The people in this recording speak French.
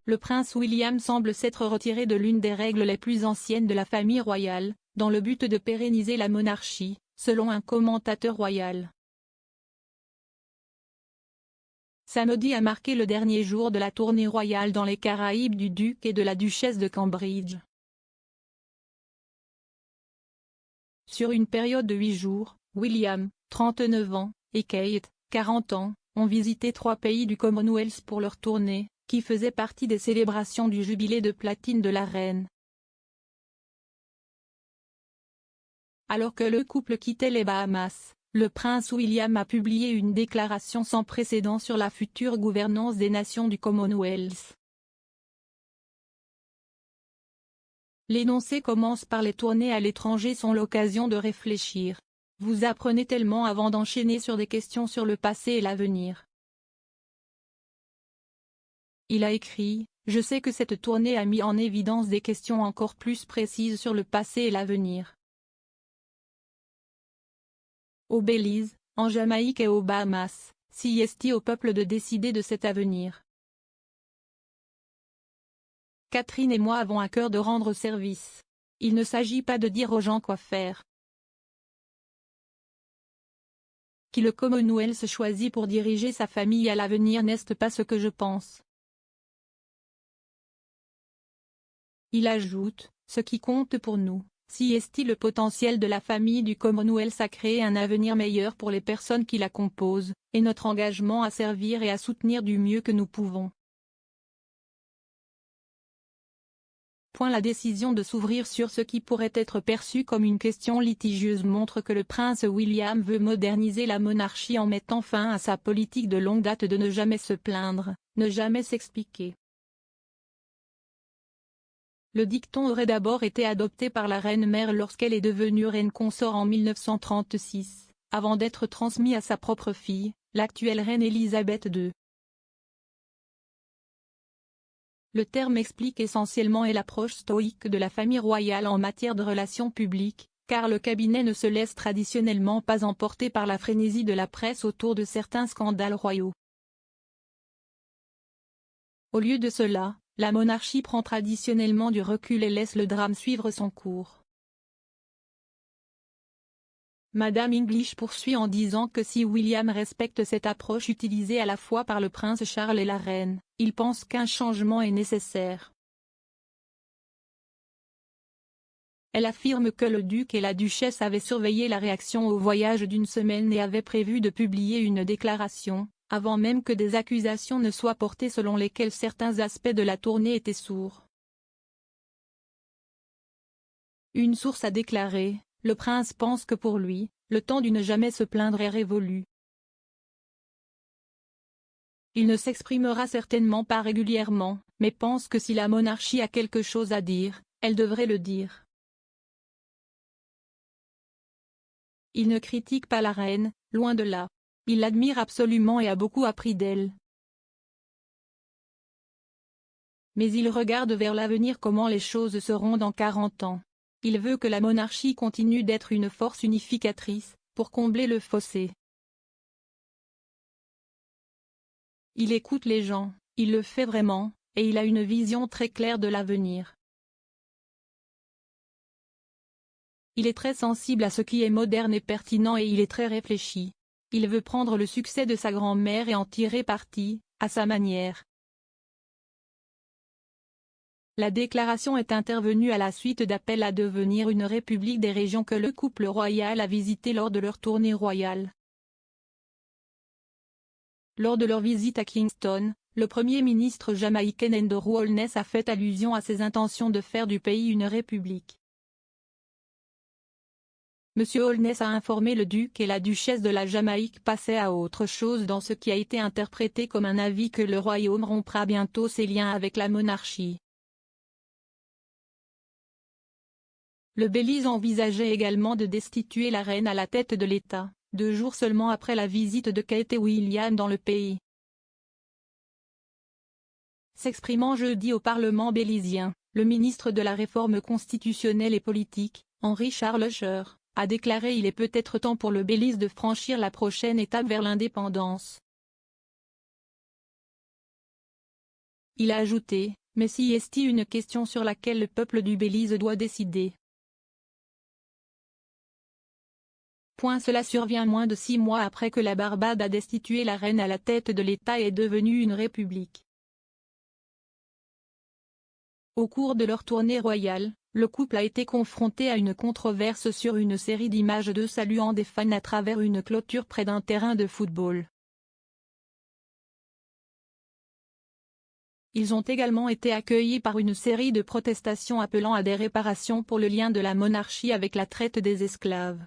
le prince William semble s'être retiré de l'une des règles les plus anciennes de la famille royale, dans le but de pérenniser la monarchie, selon un commentateur royal. Samedi a marqué le dernier jour de la tournée royale dans les Caraïbes du duc et de la duchesse de Cambridge. Sur une période de 8 jours, William, 39 ans, et Kate, 40 ans, ont visité 3 pays du Commonwealth pour leur tournée, qui faisait partie des célébrations du jubilé de platine de la reine. Alors que le couple quittait les Bahamas, le prince William a publié une déclaration sans précédent sur la future gouvernance des nations du Commonwealth. L'énoncé commence par: les tournées à l'étranger sont l'occasion de réfléchir. Vous apprenez tellement avant d'enchaîner sur des questions sur le passé et l'avenir. Il a écrit: je sais que cette tournée a mis en évidence des questions encore plus précises sur le passé et l'avenir. Au Belize, en Jamaïque et aux Bahamas, CIST au peuple de décider de cet avenir. Catherine et moi avons à cœur de rendre service. Il ne s'agit pas de dire aux gens quoi faire. Qui le Commonwealth choisit pour diriger sa famille à l'avenir n'est pas ce que je pense. Il ajoute: ce qui compte pour nous, CIST le potentiel de la famille du Commonwealth à créer un avenir meilleur pour les personnes qui la composent, et notre engagement à servir et à soutenir du mieux que nous pouvons. La décision de s'ouvrir sur ce qui pourrait être perçu comme une question litigieuse montre que le prince William veut moderniser la monarchie en mettant fin à sa politique de longue date de ne jamais se plaindre, ne jamais s'expliquer. Le dicton aurait d'abord été adopté par la reine-mère lorsqu'elle est devenue reine consort en 1936, avant d'être transmis à sa propre fille, l'actuelle reine Elisabeth II. Le terme explique essentiellement l'approche stoïque de la famille royale en matière de relations publiques, car le cabinet ne se laisse traditionnellement pas emporter par la frénésie de la presse autour de certains scandales royaux. Au lieu de cela, la monarchie prend traditionnellement du recul et laisse le drame suivre son cours. Madame English poursuit en disant que si William respecte cette approche utilisée à la fois par le prince Charles et la reine, il pense qu'un changement est nécessaire. Elle affirme que le duc et la duchesse avaient surveillé la réaction au voyage d'une semaine et avaient prévu de publier une déclaration, avant même que des accusations ne soient portées selon lesquelles certains aspects de la tournée étaient sourds. Une source a déclaré: le prince pense que pour lui, le temps du ne jamais se plaindre est révolu. Il ne s'exprimera certainement pas régulièrement, mais pense que si la monarchie a quelque chose à dire, elle devrait le dire. Il ne critique pas la reine, loin de là. Il l'admire absolument et a beaucoup appris d'elle. Mais il regarde vers l'avenir, comment les choses seront dans 40 ans. Il veut que la monarchie continue d'être une force unificatrice, pour combler le fossé. Il écoute les gens, il le fait vraiment, et il a une vision très claire de l'avenir. Il est très sensible à ce qui est moderne et pertinent et il est très réfléchi. Il veut prendre le succès de sa grand-mère et en tirer parti, à sa manière. La déclaration est intervenue à la suite d'appels à devenir une république des régions que le couple royal a visité lors de leur tournée royale. Lors de leur visite à Kingston, le Premier ministre jamaïcain Andrew Holness a fait allusion à ses intentions de faire du pays une république. M. Holness a informé le duc et la duchesse de la Jamaïque passer à autre chose dans ce qui a été interprété comme un avis que le royaume rompra bientôt ses liens avec la monarchie. Le Belize envisageait également de destituer la reine à la tête de l'État, 2 jours seulement après la visite de Kate et William dans le pays. S'exprimant jeudi au Parlement bélizien, le ministre de la Réforme constitutionnelle et politique, Henry Charles Usher, a déclaré: il est peut-être temps pour le Belize de franchir la prochaine étape vers l'indépendance. Il a ajouté, mais si est une question sur laquelle le peuple du Belize doit décider. Cela survient moins de 6 mois après que la Barbade a destitué la reine à la tête de l'État et est devenue une république. Au cours de leur tournée royale, le couple a été confronté à une controverse sur une série d'images d'eux saluant des fans à travers une clôture près d'un terrain de football. Ils ont également été accueillis par une série de protestations appelant à des réparations pour le lien de la monarchie avec la traite des esclaves.